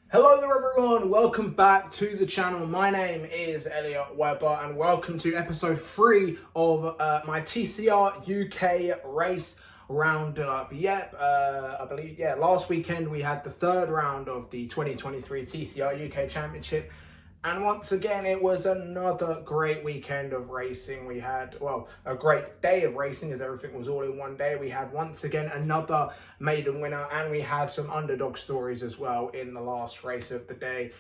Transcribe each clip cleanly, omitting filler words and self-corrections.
Hello there everyone, welcome back to the channel. My name is Elliot Webber and welcome to episode 3 of my TCR UK race roundup. I believe last weekend we had the third round of the 2023 TCR UK Championship. And once again, it was another great weekend of racing. We had, a great day of racing as everything was all in one day. We had once again another maiden winner and we had some underdog stories as well in the last race of the day.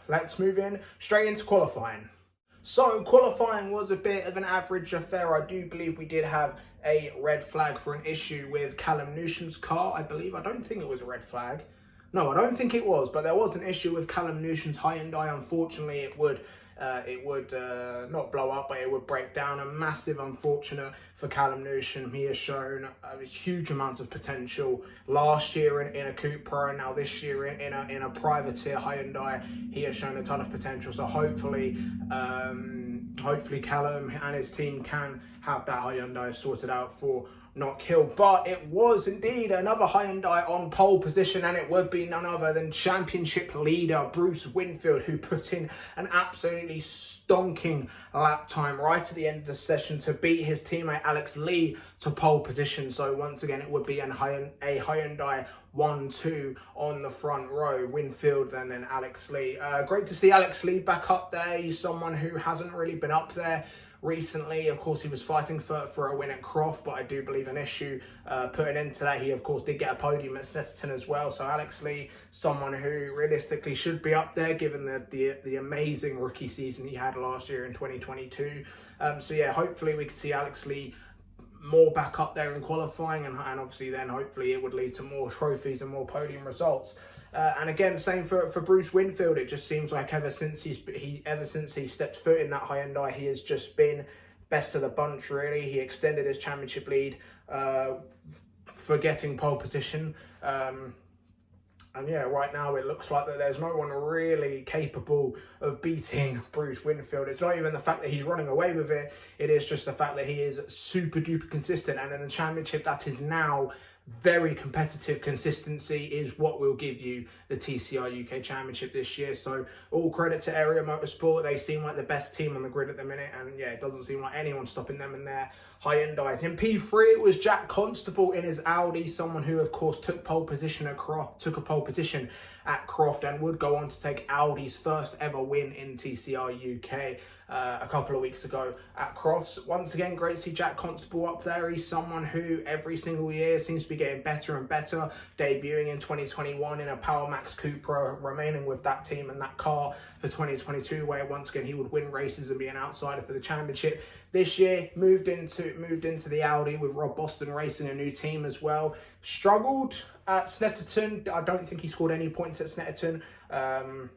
Let's move in straight into qualifying. So qualifying was a bit of an average affair. I do believe we did have a red flag for an issue with Callum Newsom's car, I believe. I don't think it was a red flag. No, I don't think it was, but there was an issue with Callum Newsom's Hyundai. Unfortunately, it would not blow up, but it would break down. A massive unfortunate for Callum Newsom. He has shown huge amounts of potential last year in a Coupe Pro, and now this year in a privateer Hyundai. He has shown a ton of potential. So hopefully Callum and his team can have that Hyundai sorted out for not killed. But it was indeed another Hyundai on pole position, and it would be none other than championship leader Bruce Winfield, who put in an absolutely stonking lap time right at the end of the session to beat his teammate Alex Lee to pole position. So once again, it would be a Hyundai 1-2 on the front row, Winfield and then Alex Lee. Great to see Alex Lee back up there. He's someone who hasn't really been up there recently. Of course, he was fighting for a win at Croft, but I do believe an issue put an end to that. He, of course, did get a podium at Snetterton as well. So Alex Lee, someone who realistically should be up there, given the amazing rookie season he had last year in 2022. Hopefully we can see Alex Lee more back up there in qualifying, and obviously then hopefully it would lead to more trophies and more podium results. And again, same for Bruce Winfield. It just seems like ever since he stepped foot in that Hyundai, he has just been best of the bunch, really. He extended his championship lead for getting pole position. Right now it looks like that there's no one really capable of beating Bruce Winfield. It's not even the fact that he's running away with it. It is just the fact that he is super duper consistent. And in the championship that is now very competitive, consistency is what will give you the TCR UK Championship this year. So all credit to Area Motorsport. They seem like the best team on the grid at the minute, and it doesn't seem like anyone's stopping them in their Hyundais. In P3 it was Jack Constable in his Audi, someone who of course took a pole position at Croft and would go on to take Audi's first ever win in TCR UK a couple of weeks ago at Crofts. Once again, great to see Jack Constable up there. He's someone who every single year seems to be getting better and better, debuting in 2021 in a Power Max Coupe Pro, remaining with that team and that car for 2022, where once again he would win races and be an outsider for the championship. This year moved into the Audi with Rob Boston Racing, a new team as well. Struggled at Snetterton. I don't think he scored any points at Snetterton. And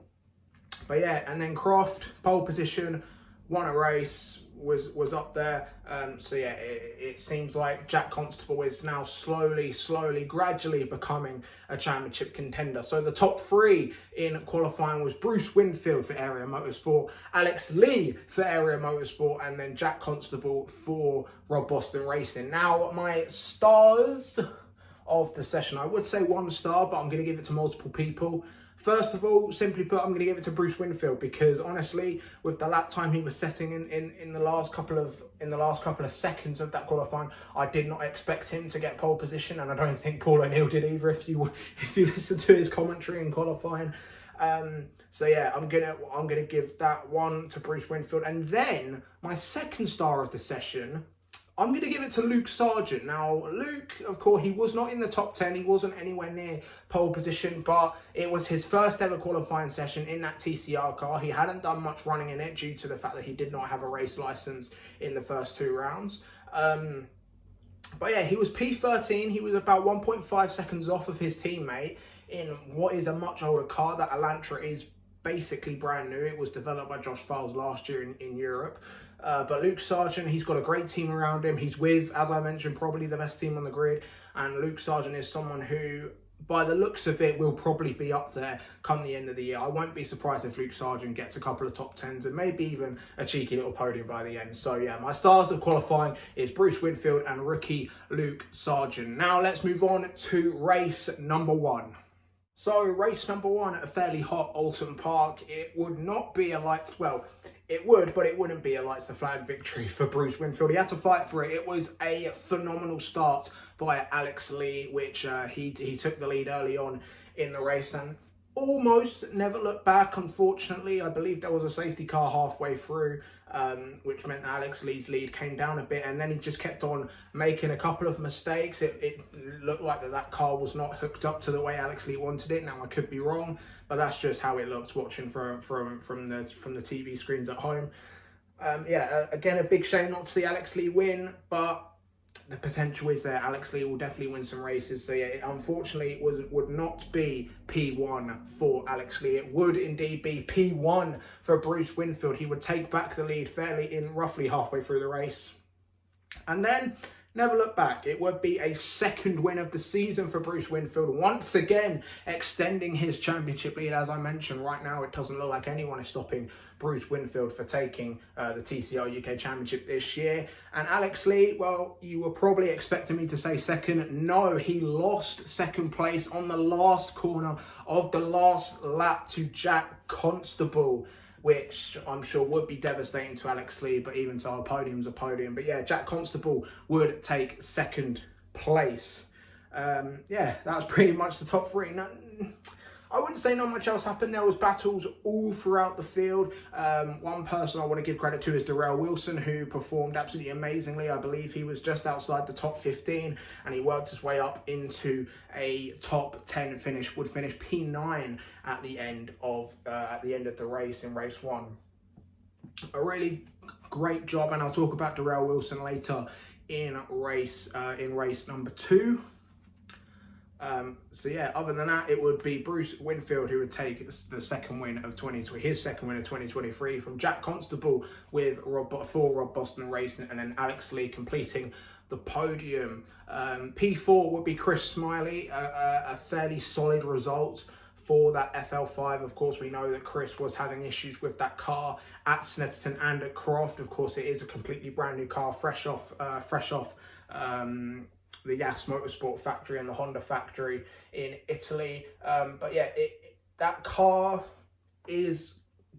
then Croft, pole position, won a race, was up there. It seems like Jack Constable is now slowly, gradually becoming a championship contender. So the top 3 in qualifying was Bruce Winfield for Area Motorsport, Alex Lee for Area Motorsport, and then Jack Constable for Rob Boston Racing. Now, my stars of the session, I would say 1 star, but I'm going to give it to multiple people. First of all, simply put, I'm going to give it to Bruce Winfield, because honestly, with the lap time he was setting in the last couple of seconds of that qualifying, I did not expect him to get pole position, and I don't think Paul O'Neill did either. If you listen to his commentary in qualifying, I'm gonna give that one to Bruce Winfield, and then my second star of the session, I'm going to give it to Luke Sargent. Now, Luke, of course, he was not in the top 10. He wasn't anywhere near pole position, but it was his first ever qualifying session in that TCR car. He hadn't done much running in it due to the fact that he did not have a race license in the first 2 rounds. He was P13. He was about 1.5 seconds off of his teammate in what is a much older car. That Elantra is basically brand new. It was developed by Josh Files last year in Europe. But Luke Sargent, he's got a great team around him. He's with, as I mentioned, probably the best team on the grid. And Luke Sargent is someone who, by the looks of it, will probably be up there come the end of the year. I won't be surprised if Luke Sargent gets a couple of top 10s and maybe even a cheeky little podium by the end. So my stars of qualifying is Bruce Winfield and rookie Luke Sargent. Now let's move on to race number 1. So race number one at a fairly hot Oulton Park, it would not be a lights, well, it would, but it wouldn't be a lights the flag victory for Bruce Winfield. He had to fight for it. It was a phenomenal start by Alex Lee, which he took the lead early on in the race and almost never looked back, unfortunately. I believe there was a safety car halfway through, which meant Alex Lee's lead came down a bit, and then he just kept on making a couple of mistakes. It looked like that car was not hooked up to the way Alex Lee wanted it. Now, I could be wrong, but that's just how it looked watching from the TV screens at home. Yeah, again, a big shame not to see Alex Lee win, but the potential is there. Alex Lee will definitely win some races. So yeah, unfortunately, it would not be P1 for Alex Lee. It would indeed be P1 for Bruce Winfield. He would take back the lead fairly in roughly halfway through the race. And then never look back. It would be a second win of the season for Bruce Winfield, once again extending his championship lead. As I mentioned, right now it doesn't look like anyone is stopping Bruce Winfield for taking the TCR UK Championship this year. And Alex Lee, well, you were probably expecting me to say second. No, he lost second place on the last corner of the last lap to Jack Constable, which I'm sure would be devastating to Alex Lee, but even so, a podium's a podium. But yeah, Jack Constable would take second place. Yeah, that's pretty much the top three. Now, I wouldn't say not much else happened. There was battles all throughout the field. One person I want to give credit to is Darrell Wilson, who performed absolutely amazingly. I believe he was just outside the top 15, and he worked his way up into a top 10 finish. Would finish P9 at the end of the race in race one. A really great job, and I'll talk about Darrell Wilson later in race number two. So yeah, other than that, it would be Bruce Winfield who would take the second win of 2020, his second win of 2023 from Jack Constable with Rob Boston Racing, and then Alex Lee completing the podium. P4 would be Chris Smiley, a fairly solid result for that FL5. Of course, we know that Chris was having issues with that car at Snetterton and at Croft. Of course, it is a completely brand new car, fresh off the Yas Motorsport factory and the Honda factory in Italy. But yeah, that car is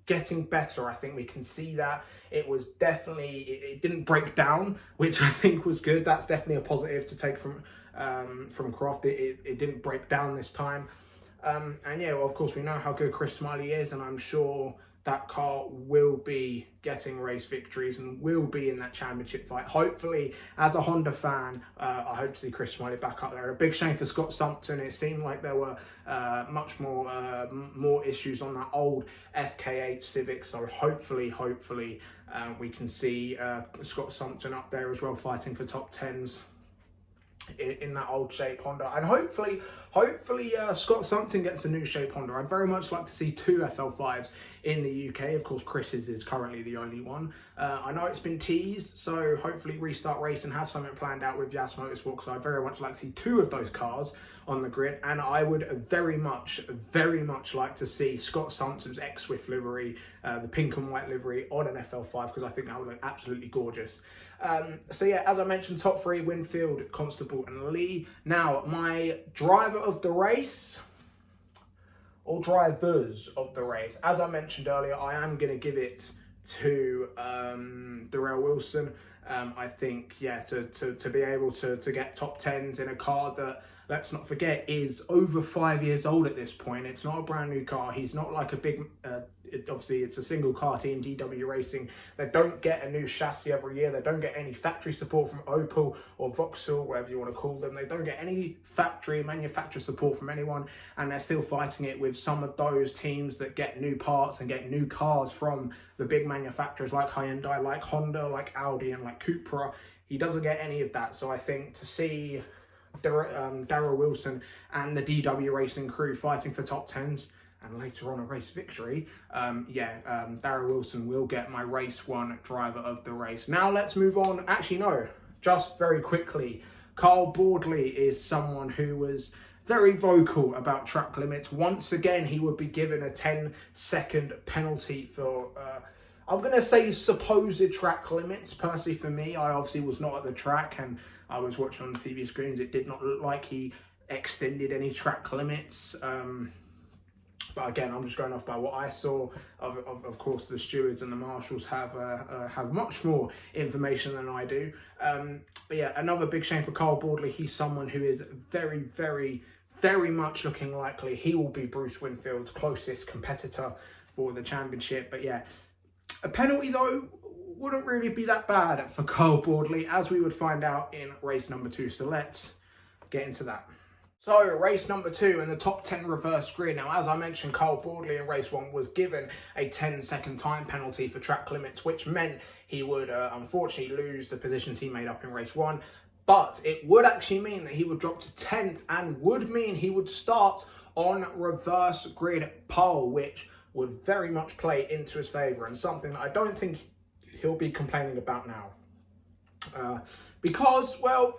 getting better. I think we can see that. It was definitely, it didn't break down, which I think was good. That's definitely a positive to take from Croft. It didn't break down this time. And yeah, well, of course, we know how good Chris Smiley is, and I'm sure that car will be getting race victories and will be in that championship fight. Hopefully, as a Honda fan, I hope to see Chris Smiley back up there. A big shame for Scott Sumpton. It seemed like there were much more issues on that old FK8 Civic. So hopefully, we can see Scott Sumpton up there as well, fighting for top 10s. In that old shape Honda, and hopefully Scott Sumpton gets a new shape Honda. I'd very much like to see two FL5s in the UK. Of course, Chris's is currently the only one. I know it's been teased, so hopefully Restart Racing have something planned out with Yas Motorsport, because I'd very much like to see two of those cars on the grid, and I would very much like to see Scott Sumpton's X-Swift livery, the pink and white livery on an FL5, because I think that would look absolutely gorgeous. So yeah, as I mentioned, top three: Winfield, Constable and Lee. Now, my driver of the race, or drivers of the race, as I mentioned earlier, I am going to give it to Darrell Wilson. I think, yeah, to be able to get top 10s in a car that, let's not forget, is over 5 years old at this point. It's not a brand new car. He's not like a big, obviously it's a single car team, DW Racing. They don't get a new chassis every year. They don't get any factory support from Opel or Vauxhall, whatever you want to call them. They don't get any factory manufacturer support from anyone, and they're still fighting it with some of those teams that get new parts and get new cars from the big manufacturers like Hyundai, like Honda, like Audi and like Cupra. He doesn't get any of that. So I think to see Darrell Wilson and the DW Racing crew fighting for top 10s and later on a race victory, Darrell Wilson will get my race one driver of the race. Now let's move on. Actually, no, just very quickly, Carl Boardley is someone who was very vocal about track limits. Once again, he would be given a 10-second penalty for I'm going to say supposed track limits. Personally, for me, I obviously was not at the track and I was watching on the TV screens. It did not look like he extended any track limits. But again, I'm just going off by what I saw. Of course, the stewards and the marshals have much more information than I do. But yeah, another big shame for Carl Boardley. He's someone who is very, very, very much looking likely he will be Bruce Winfield's closest competitor for the championship. But yeah, a penalty though wouldn't really be that bad for Carl Boardley, as we would find out in race number 2. So let's get into that. So race number 2 in the top 10 reverse grid. Now, as I mentioned, Carl Boardley in race 1 was given a 10-second time penalty for track limits, which meant he would unfortunately lose the positions he made up in race 1. But it would actually mean that he would drop to 10th and would mean he would start on reverse grid pole, which would very much play into his favour, and something that I don't think he'll be complaining about now. Because, well,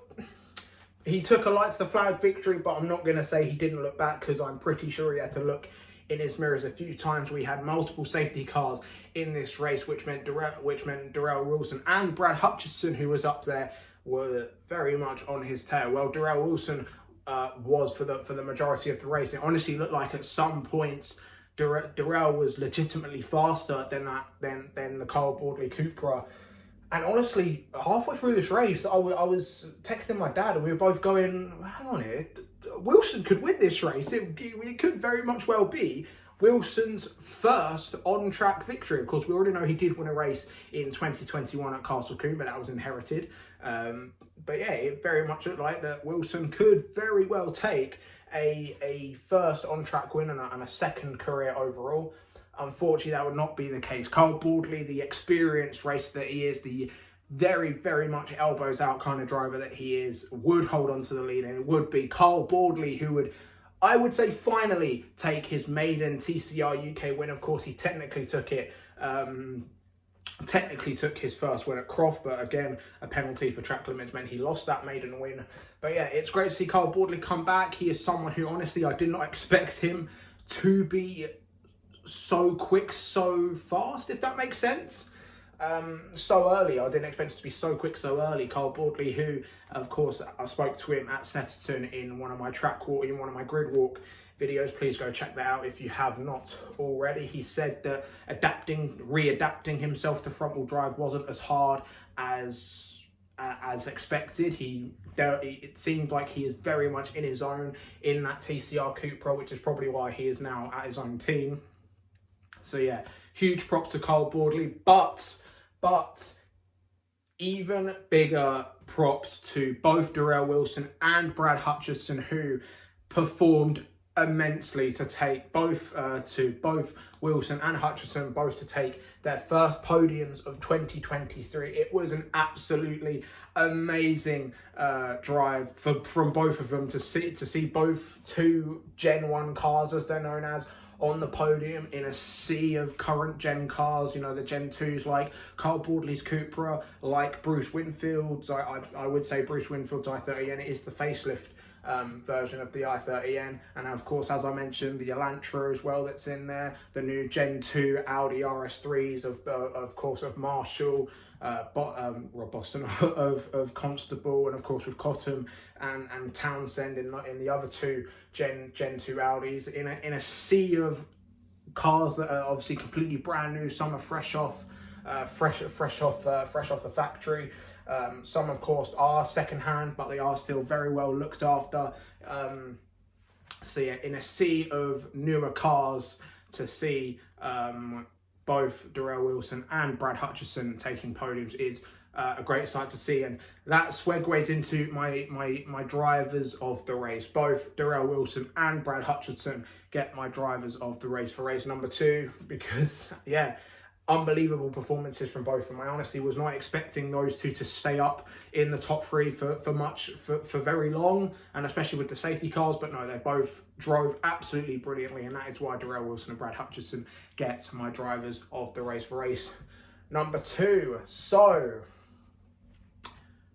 he took a lights to flag victory, but I'm not going to say he didn't look back, because I'm pretty sure he had to look in his mirrors a few times. We had multiple safety cars in this race, which meant Darrell Wilson and Brad Hutchinson, who was up there, were very much on his tail. Well, Darrell Wilson was for the majority of the race. It honestly looked like at some points Darrell was legitimately faster than the Carl Boardley Cupra. And honestly, halfway through this race, I was texting my dad, and we were both going, hang on here, Wilson could win this race. It could very much well be Wilson's first on-track victory. Of course, we already know he did win a race in 2021 at Castle Coombe, but that was inherited. But yeah, it very much looked like that Wilson could very well take a first on-track win and a second career overall. Unfortunately, that would not be the case. Carl Boardley, the experienced racer that he is, the very, very much elbows out kind of driver that he is, would hold on to the lead, and it would be Carl Boardley who would, I would say, finally take his maiden TCR UK win. Of course, he technically took his first win at Croft, but again, a penalty for track limits meant he lost that maiden win. But yeah, it's great to see Carl Boardley come back. He is someone who, honestly, I did not expect him to be so quick, so fast, if that makes sense. So early, I didn't expect it to be so quick so early. Carl Boardley, who, of course, I spoke to him at Snetterton in one of my grid walk videos. Please go check that out if you have not already. He said that readapting himself to front wheel drive wasn't as hard as expected. It seemed like he is very much in his own in that TCR Cupra, which is probably why he is now at his own team. So yeah, huge props to Carl Boardley, but even bigger props to both Darrell Wilson and Brad Hutchinson, who performed immensely to take both Wilson and Hutchinson both to take their first podiums of 2023. It was an absolutely amazing drive from both of them to see both two Gen 1 cars, as they're known as, on the podium in a sea of current gen cars. You know, the Gen 2s like Carl Boardley's Cupra, like Bruce Winfield's. I would say Bruce Winfield's i30N is the facelift version of the i30N, and of course, as I mentioned, the Elantra as well that's in there, the new Gen 2 Audi RS3s of Marshall, Boston of Constable, and of course with Cottam and Townsend in the other two Gen 2 Audis, in a sea of cars that are obviously completely brand new. Some are fresh off the factory. Some, of course, are second-hand, but they are still very well looked after. So yeah, in a sea of newer cars, to see both Darrell Wilson and Brad Hutchinson taking podiums is a great sight to see, and that segues into my drivers of the race. Both Darrell Wilson and Brad Hutchinson get my drivers of the race for race number 2, because yeah, unbelievable performances from both of them. I honestly was not expecting those two to stay up in the top 3 for very long, and especially with the safety cars, but no, they both drove absolutely brilliantly, and that is why Darrell Wilson and Brad Hutchinson get my drivers of the race for race number 2. So,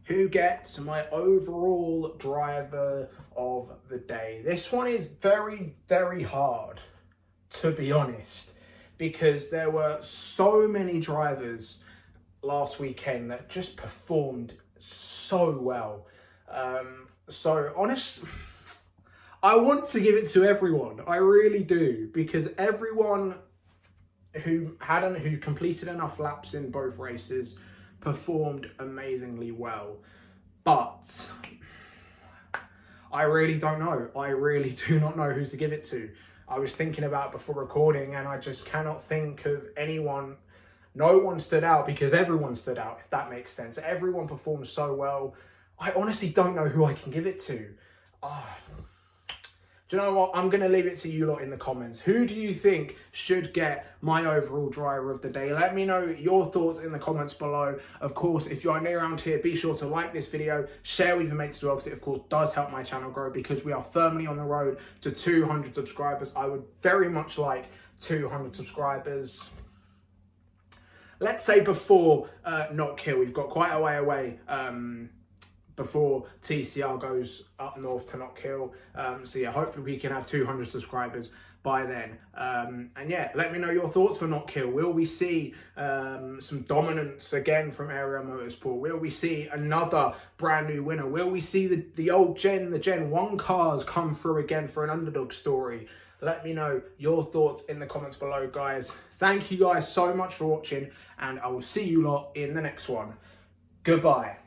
who gets my overall driver of the day? This one is very, very hard, to be honest, because there were so many drivers last weekend that just performed so well. I want to give it to everyone. I really do, because everyone who completed enough laps in both races performed amazingly well. But I really don't know. I really do not know who to give it to. I was thinking about it before recording, and I just cannot think of anyone. No one stood out, because everyone stood out, if that makes sense. Everyone performed so well. I honestly don't know who I can give it to. Do you know what? I'm going to leave it to you lot in the comments. Who do you think should get my overall driver of the day? Let me know your thoughts in the comments below. Of course, if you are new around here, be sure to like this video, share with your mates as well, because it of course does help my channel grow, because we are firmly on the road to 200 subscribers. I would very much like 200 subscribers. Let's say before Not Kill. We've got quite a way away before TCR goes up north to Not Kill. So yeah, hopefully we can have 200 subscribers by then. And yeah, let me know your thoughts for Not Kill. Will we see some dominance again from Area Motorsport? Will we see another brand new winner? Will we see the Gen 1 cars come through again for an underdog story? Let me know your thoughts in the comments below, guys. Thank you guys so much for watching, and I will see you lot in the next one. Goodbye.